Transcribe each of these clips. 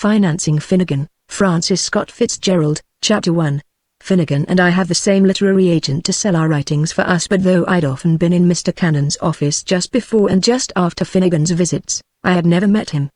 Financing Finnegan, Francis Scott Fitzgerald, Chapter 1. Finnegan and I have the same literary agent to sell our writings for us, but though I'd often been in Mr. Cannon's office just before and just after Finnegan's visits, I had never met him.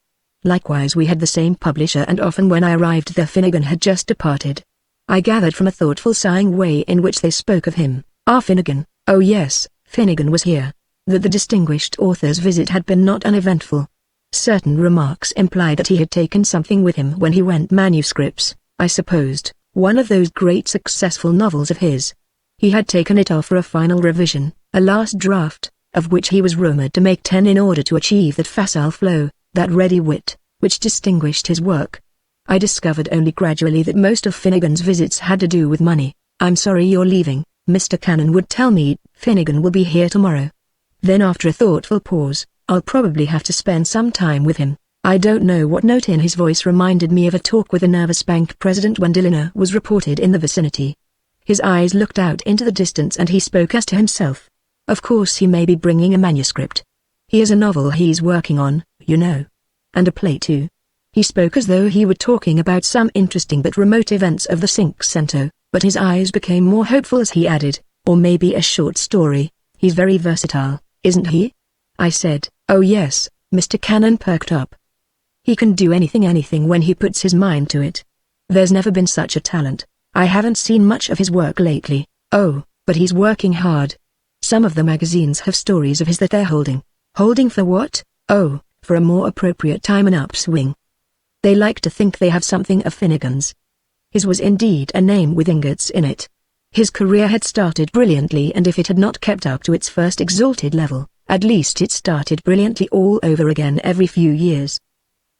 Likewise we had the same publisher, and often when I arrived there Finnegan had just departed. I gathered from a thoughtful sighing way in which they spoke of him, Finnegan, oh yes, Finnegan was here, that the distinguished author's visit had been not uneventful. Certain remarks implied that he had taken something with him when he went. Manuscripts, I supposed, one of those great successful novels of his. He had taken it off for a final revision, a last draft, of which he was rumored to make 10 in order to achieve that facile flow, that ready wit, which distinguished his work. I discovered only gradually that most of Finnegan's visits had to do with money. I'm sorry you're leaving, Mr. Cannon would tell me. Finnegan will be here tomorrow. Then after a thoughtful pause, I'll probably have to spend some time with him. I don't know what note in his voice reminded me of a talk with a nervous bank president when Dilliner was reported in the vicinity. His eyes looked out into the distance and he spoke as to himself. Of course he may be bringing a manuscript. He has a novel he's working on, you know. And a play too. He spoke as though he were talking about some interesting but remote events of the Cinquecento, but his eyes became more hopeful as he added, or maybe a short story. He's very versatile, isn't he? I said, oh yes. Mr. Cannon perked up. He can do anything when he puts his mind to it. There's never been such a talent. I haven't seen much of his work lately. Oh, but he's working hard. Some of the magazines have stories of his that they're holding. Holding for what? Oh, for a more appropriate time and upswing. They like to think they have something of Finnegan's. His was indeed a name with ingots in it. His career had started brilliantly, and if it had not kept up to its first exalted level, at least it started brilliantly all over again every few years.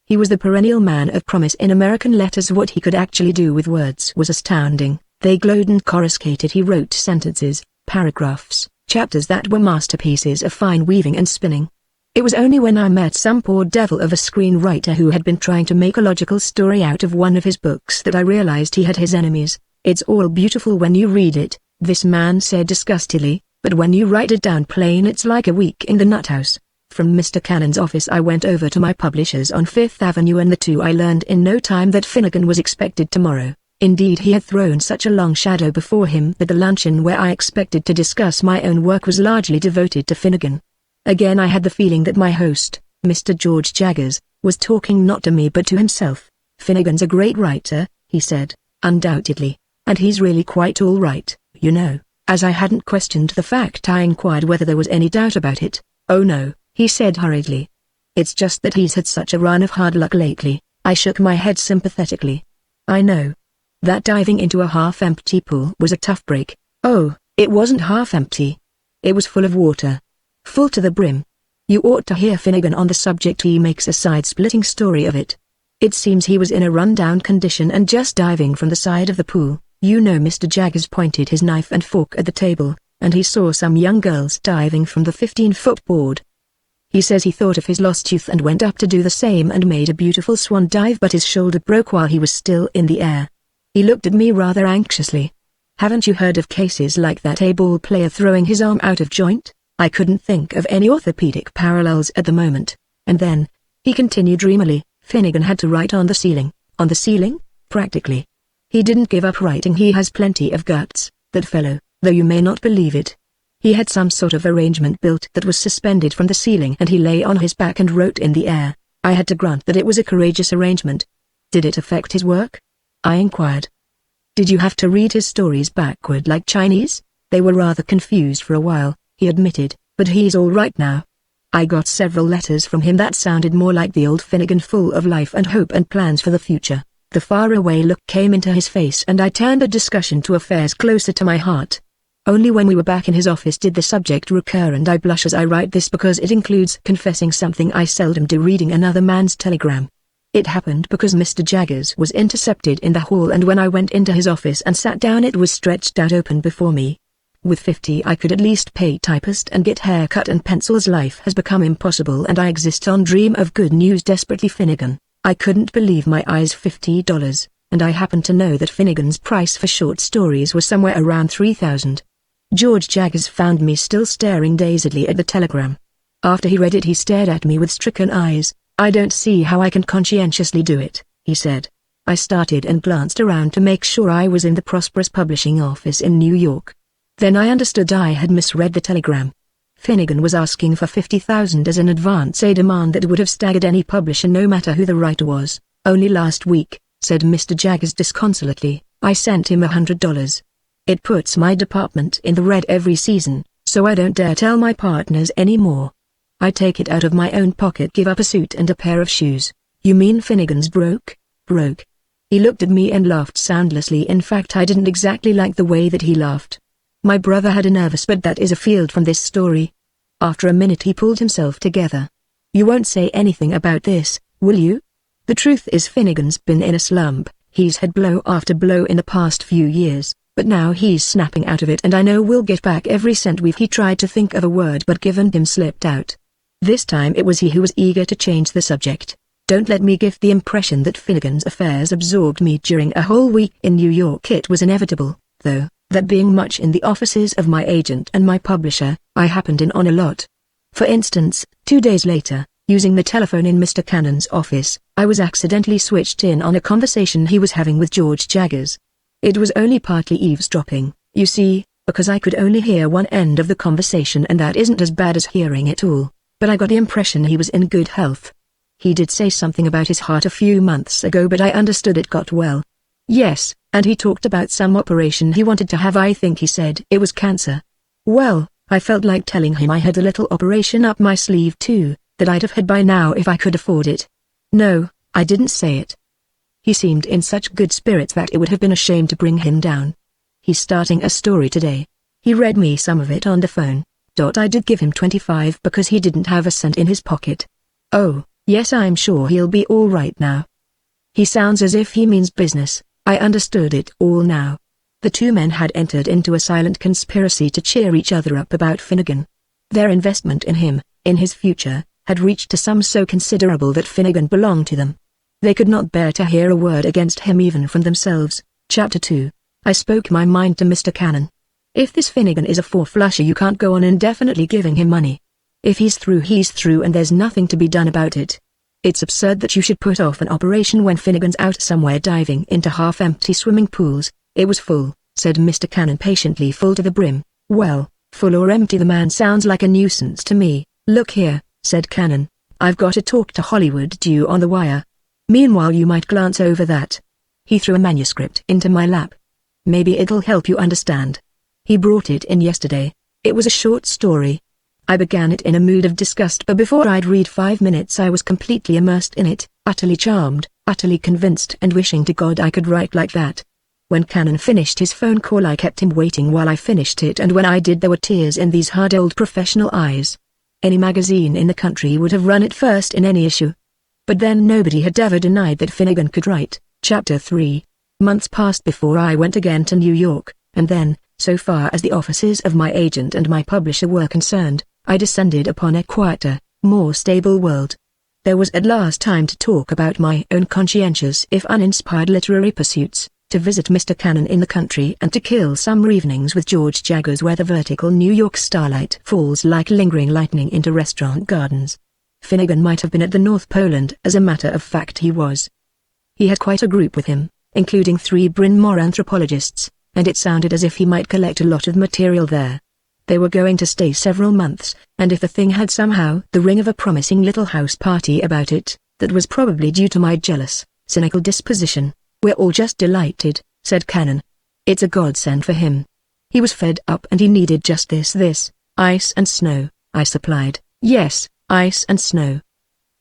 He was the perennial man of promise in American letters. What he could actually do with words was astounding. They glowed and coruscated. He wrote sentences, paragraphs, chapters that were masterpieces of fine weaving and spinning. It was only when I met some poor devil of a screenwriter who had been trying to make a logical story out of one of his books that I realized he had his enemies. It's all beautiful when you read it, this man said disgustedly, but when you write it down plain it's like a week in the nut house. From Mr. Cannon's office I went over to my publisher's on Fifth Avenue, and the two I learned in no time that Finnegan was expected tomorrow. Indeed, he had thrown such a long shadow before him that the luncheon where I expected to discuss my own work was largely devoted to Finnegan. Again I had the feeling that my host, Mr. George Jaggers, was talking not to me but to himself. Finnegan's a great writer, he said, undoubtedly, and he's really quite all right, you know. As I hadn't questioned the fact, I inquired whether there was any doubt about it. Oh no, he said hurriedly. It's just that he's had such a run of hard luck lately. I shook my head sympathetically. I know. That diving into a half-empty pool was a tough break. Oh, it wasn't half-empty. It was full of water. Full to the brim. You ought to hear Finnegan on the subject. He makes a side-splitting story of it. It seems he was in a run-down condition and just diving from the side of the pool. You know, Mr. Jaggers pointed his knife and fork at the table, and he saw some young girls diving from the 15-foot board. He says he thought of his lost youth and went up to do the same and made a beautiful swan dive, but his shoulder broke while he was still in the air. He looked at me rather anxiously. Haven't you heard of cases like that? A ball player throwing his arm out of joint? I couldn't think of any orthopedic parallels at the moment. And then, he continued dreamily, Finnegan had to write on the ceiling. On the ceiling? Practically. He didn't give up writing. He has plenty of guts, that fellow, though you may not believe it. He had some sort of arrangement built that was suspended from the ceiling, and he lay on his back and wrote in the air. I had to grant that it was a courageous arrangement. Did it affect his work? I inquired. Did you have to read his stories backward like Chinese? They were rather confused for a while, he admitted, but he's all right now. I got several letters from him that sounded more like the old Finnegan, full of life and hope and plans for the future. The faraway look came into his face and I turned the discussion to affairs closer to my heart. Only when we were back in his office did the subject recur, and I blush as I write this because it includes confessing something I seldom do: reading another man's telegram. It happened because Mr. Jaggers was intercepted in the hall, and when I went into his office and sat down it was stretched out open before me. With 50 I could at least pay typist and get haircut and pencils. Life has become impossible and I exist on dream of good news desperately. Finnegan. I couldn't believe my eyes. $50, and I happened to know that Finnegan's price for short stories was somewhere around $3,000. George Jaggers found me still staring dazedly at the telegram. After he read it he stared at me with stricken eyes. I don't see how I can conscientiously do it, he said. I started and glanced around to make sure I was in the prosperous publishing office in New York. Then I understood I had misread the telegram. Finnegan was asking for $50,000 as an advance, a demand that would have staggered any publisher no matter who the writer was. Only last week, said Mr. Jaggers disconsolately, I sent him $100. It puts my department in the red every season, so I don't dare tell my partners anymore. I take it out of my own pocket, give up a suit and a pair of shoes. You mean Finnegan's broke? Broke. He looked at me and laughed soundlessly. In fact, I didn't exactly like the way that he laughed. My brother had a nervous but that is afield from this story. After a minute he pulled himself together. You won't say anything about this, will you? The truth is Finnegan's been in a slump. He's had blow after blow in the past few years, but now he's snapping out of it and I know we'll get back every cent we've. He tried to think of a word but given him slipped out. This time it was he who was eager to change the subject. Don't let me give the impression that Finnegan's affairs absorbed me during a whole week in New York. It was inevitable, though, that being much in the offices of my agent and my publisher, I happened in on a lot. For instance, 2 days later, using the telephone in Mr. Cannon's office, I was accidentally switched in on a conversation he was having with George Jaggers. It was only partly eavesdropping, you see, because I could only hear one end of the conversation and that isn't as bad as hearing it all, but I got the impression he was in good health. He did say something about his heart a few months ago but I understood it got well. Yes, and he talked about some operation he wanted to have. I think he said it was cancer. Well, I felt like telling him I had a little operation up my sleeve too, that I'd have had by now if I could afford it. No, I didn't say it. He seemed in such good spirits that it would have been a shame to bring him down. He's starting a story today. He read me some of it on the phone. I did give him $25 because he didn't have a cent in his pocket. Oh, yes, I'm sure he'll be all right now. He sounds as if he means business. I understood it all now. The two men had entered into a silent conspiracy to cheer each other up about Finnegan. Their investment in him, in his future, had reached a sum so considerable that Finnegan belonged to them. They could not bear to hear a word against him even from themselves. Chapter 2. I spoke my mind to Mr. Cannon. If this Finnegan is a four-flusher you can't go on indefinitely giving him money. If he's through and there's nothing to be done about it. It's absurd that you should put off an operation when Finnegan's out somewhere diving into half-empty swimming pools. It was full, said Mr. Cannon patiently. Full to the brim. Well, full or empty, the man sounds like a nuisance to me. Look here, said Cannon. I've got a talk to Hollywood due on the wire. Meanwhile you might glance over that. He threw a manuscript into my lap. Maybe it'll help you understand. He brought it in yesterday. It was a short story. I began it in a mood of disgust, but before I'd read 5 minutes I was completely immersed in it, utterly charmed, utterly convinced and wishing to God I could write like that. When Cannon finished his phone call I kept him waiting while I finished it, and when I did there were tears in these hard old professional eyes. Any magazine in the country would have run it first in any issue. But then nobody had ever denied that Finnegan could write. Chapter 3. Months passed before I went again to New York, and then, so far as the offices of my agent and my publisher were concerned, I descended upon a quieter, more stable world. There was at last time to talk about my own conscientious if uninspired literary pursuits, to visit Mr. Cannon in the country and to kill summer evenings with George Jaggers where the vertical New York starlight falls like lingering lightning into restaurant gardens. Finnegan might have been at the North Pole, and as a matter of fact he was. He had quite a group with him, including 3 Bryn Mawr anthropologists, and it sounded as if he might collect a lot of material there. They were going to stay several months, and if the thing had somehow the ring of a promising little house party about it, that was probably due to my jealous, cynical disposition. We're all just delighted, said Cannon. It's a godsend for him. He was fed up and he needed just this, ice and snow, I supplied. Yes, ice and snow.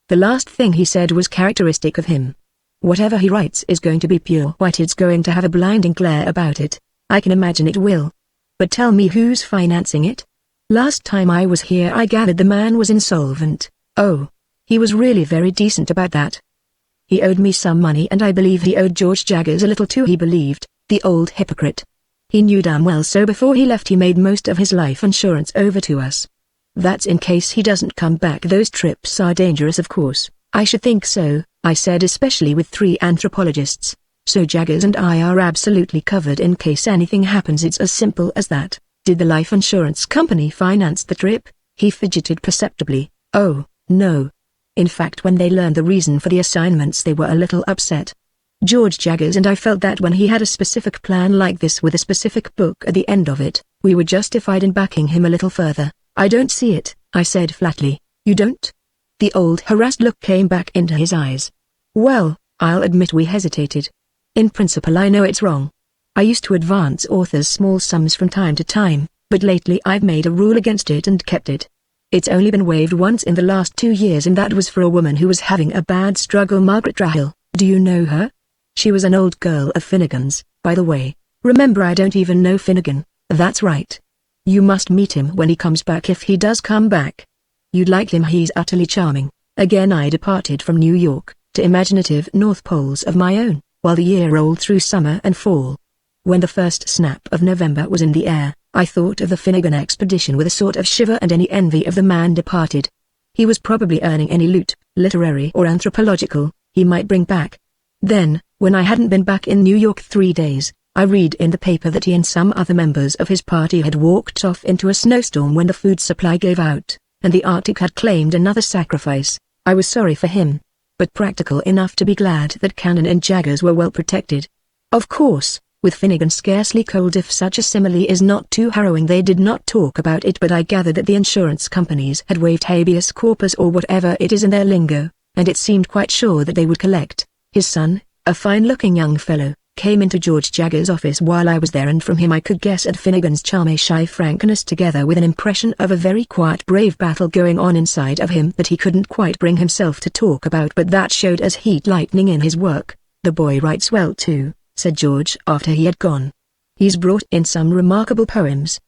The last thing he said was characteristic of him. Whatever he writes is going to be pure white. It's going to have a blinding glare about it. I can imagine it will. But tell me who's financing it? Last time I was here I gathered the man was insolvent. Oh, he was really very decent about that. He owed me some money and I believe he owed George Jaggers a little too. He believed, the old hypocrite. He knew damn well so before he left he made most of his life insurance over to us. That's in case he doesn't come back. Those trips are dangerous of course. I should think so, I said, especially with 3 anthropologists. So Jaggers and I are absolutely covered in case anything happens. It's as simple as that. Did the life insurance company finance the trip? He fidgeted perceptibly. Oh, no. In fact, when they learned the reason for the assignments, they were a little upset. George Jaggers and I felt that when he had a specific plan like this with a specific book at the end of it, we were justified in backing him a little further. "I don't see it," I said flatly. "You don't?" The old harassed look came back into his eyes. "Well, I'll admit we hesitated. In principle I know it's wrong. I used to advance authors small sums from time to time, but lately I've made a rule against it and kept it. It's only been waived once in the last 2 years, and that was for a woman who was having a bad struggle. Margaret Rahill, do you know her? She was an old girl of Finnegan's, by the way. Remember, I don't even know Finnegan." "That's right. You must meet him when he comes back, if he does come back. You'd like him, he's utterly charming." Again I departed from New York, to imaginative North Poles of my own, while the year rolled through summer and fall. When the first snap of November was in the air, I thought of the Finnegan expedition with a sort of shiver, and any envy of the man departed. He was probably earning any loot, literary or anthropological, he might bring back. Then, when I hadn't been back in New York 3 days, I read in the paper that he and some other members of his party had walked off into a snowstorm when the food supply gave out, and the Arctic had claimed another sacrifice. I was sorry for him, but practical enough to be glad that Cannon and Jaggers were well protected. Of course, with Finnegan scarcely cold, if such a simile is not too harrowing, they did not talk about it, but I gathered that the insurance companies had waived habeas corpus or whatever it is in their lingo, and it seemed quite sure that they would collect. His son, a fine-looking young fellow, came into George Jaggers' office while I was there, and from him I could guess at Finnegan's charming shy frankness, together with an impression of a very quiet brave battle going on inside of him that he couldn't quite bring himself to talk about, but that showed as heat lightning in his work. "The boy writes well too," said George after he had gone. "He's brought in some remarkable poems.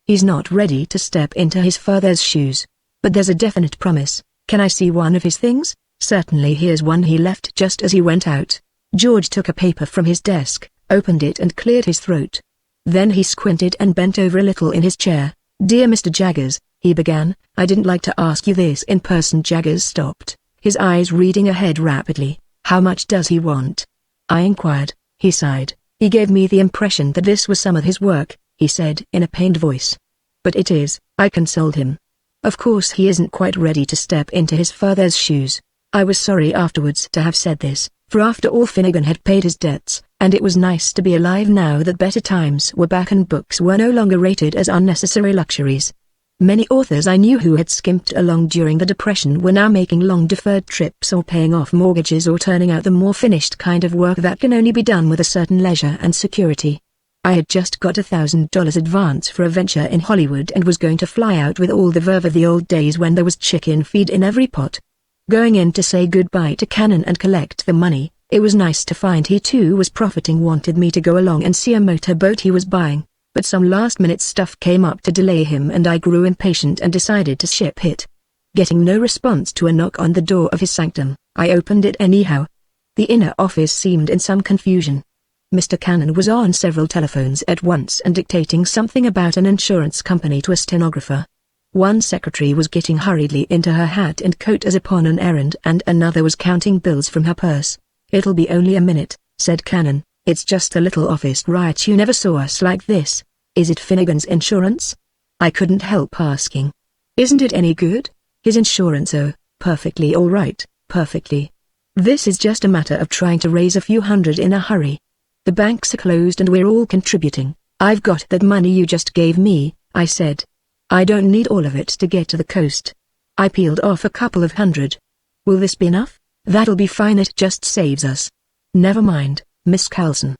He's not ready to step into his father's shoes, but there's a definite promise. Can I see one of his things?" "Certainly, here's one he left just as he went out." George took a paper from his desk, opened it and cleared his throat. Then he squinted and bent over a little in his chair. "Dear Mr. Jaggers," he began, "I didn't like to ask you this in person." Jaggers stopped, his eyes reading ahead rapidly. "How much does he want?" I inquired. He sighed. "He gave me the impression that this was some of his work," he said in a pained voice. "But it is," I consoled him. "Of course he isn't quite ready to step into his father's shoes." I was sorry afterwards to have said this, for after all Finnegan had paid his debts, and it was nice to be alive now that better times were back and books were no longer rated as unnecessary luxuries. Many authors I knew who had skimped along during the Depression were now making long-deferred trips or paying off mortgages or turning out the more finished kind of work that can only be done with a certain leisure and security. I had just got $1,000 advance for a venture in Hollywood and was going to fly out with all the verve of the old days when there was chicken feed in every pot. Going in to say goodbye to Cannon and collect the money, it was nice to find he too was profiting. Wanted me to go along and see a motorboat he was buying, but some last-minute stuff came up to delay him, and I grew impatient and decided to ship it. Getting no response to a knock on the door of his sanctum, I opened it anyhow. The inner office seemed in some confusion. Mr. Cannon was on several telephones at once and dictating something about an insurance company to a stenographer. One secretary was getting hurriedly into her hat and coat as upon an errand, and another was counting bills from her purse. "It'll be only a minute," said Cannon. "It's just a little office riot. You never saw us like this. Is it Finnegan's insurance?" I couldn't help asking. "Isn't it any good? His insurance? Oh, perfectly all right, perfectly. This is just a matter of trying to raise a few hundred in a hurry. The banks are closed and we're all contributing." "I've got that money you just gave me," I said. "I don't need all of it to get to the coast. I peeled off a couple of hundred. Will this be enough?" "That'll be fine, it just saves us." "Never mind, Miss Carlson.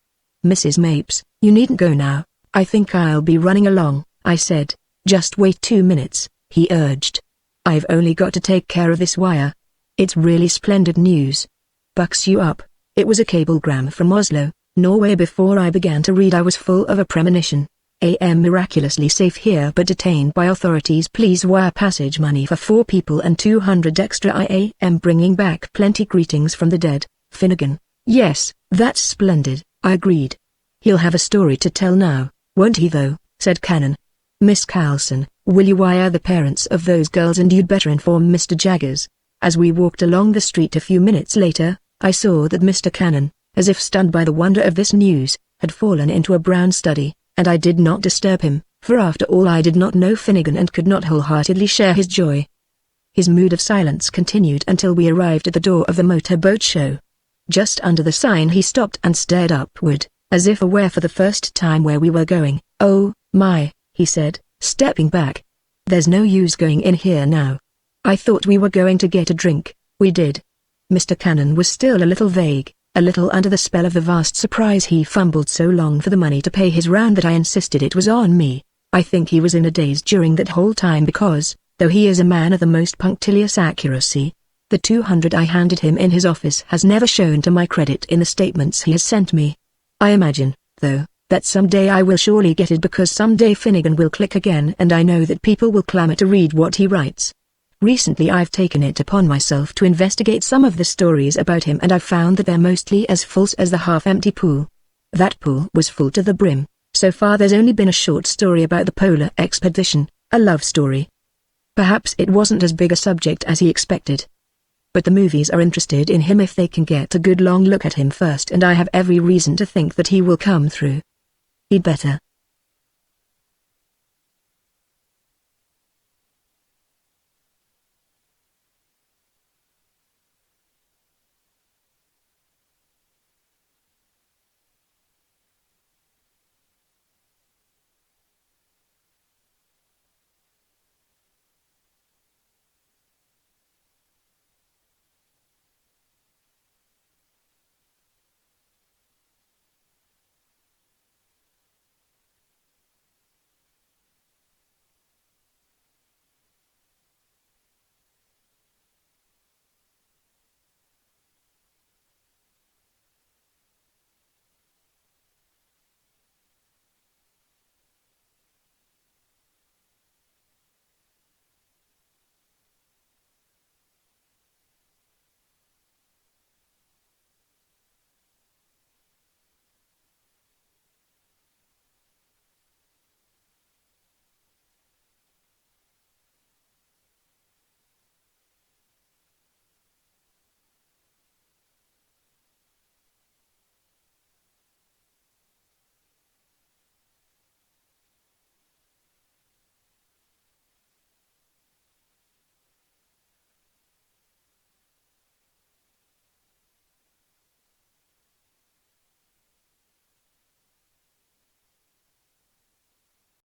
Mrs. Mapes, you needn't go now. I think I'll be running along," I said. "Just wait 2 minutes," he urged. "I've only got to take care of this wire. It's really splendid news. Bucks you up." It was a cablegram from Oslo, Norway. Before I began to read I was full of a premonition. "I am miraculously safe here but detained by authorities. Please wire passage money for 4 people and 200 extra. I am bringing back plenty. Greetings from the dead, Finnegan." "Yes, that's splendid," I agreed. "He'll have a story to tell now, won't he though?" said Cannon. "Miss Carlson, will you wire the parents of those girls, and you'd better inform Mr. Jaggers." As we walked along the street a few minutes later, I saw that Mr. Cannon, as if stunned by the wonder of this news, had fallen into a brown study, and I did not disturb him, for after all I did not know Finnegan and could not wholeheartedly share his joy. His mood of silence continued until we arrived at the door of the motorboat show. Just under the sign he stopped and stared upward, as if aware for the first time where we were going. "Oh, my," he said, stepping back. "There's no use going in here now. I thought we were going to get a drink." We did. Mr. Cannon was still a little vague, a little under the spell of the vast surprise. He fumbled so long for the money to pay his round that I insisted it was on me. I think he was in a daze during that whole time because, though he is a man of the most punctilious accuracy, the 200 I handed him in his office has never shown to my credit in the statements he has sent me. I imagine, though, that someday I will surely get it because someday Finnegan will click again and I know that people will clamor to read what he writes. Recently I've taken it upon myself to investigate some of the stories about him and I've found that they're mostly as false as the half-empty pool. That pool was full to the brim. So far there's only been a short story about the polar expedition, a love story. Perhaps it wasn't as big a subject as he expected. But the movies are interested in him if they can get a good long look at him first, and I have every reason to think that he will come through. He'd better.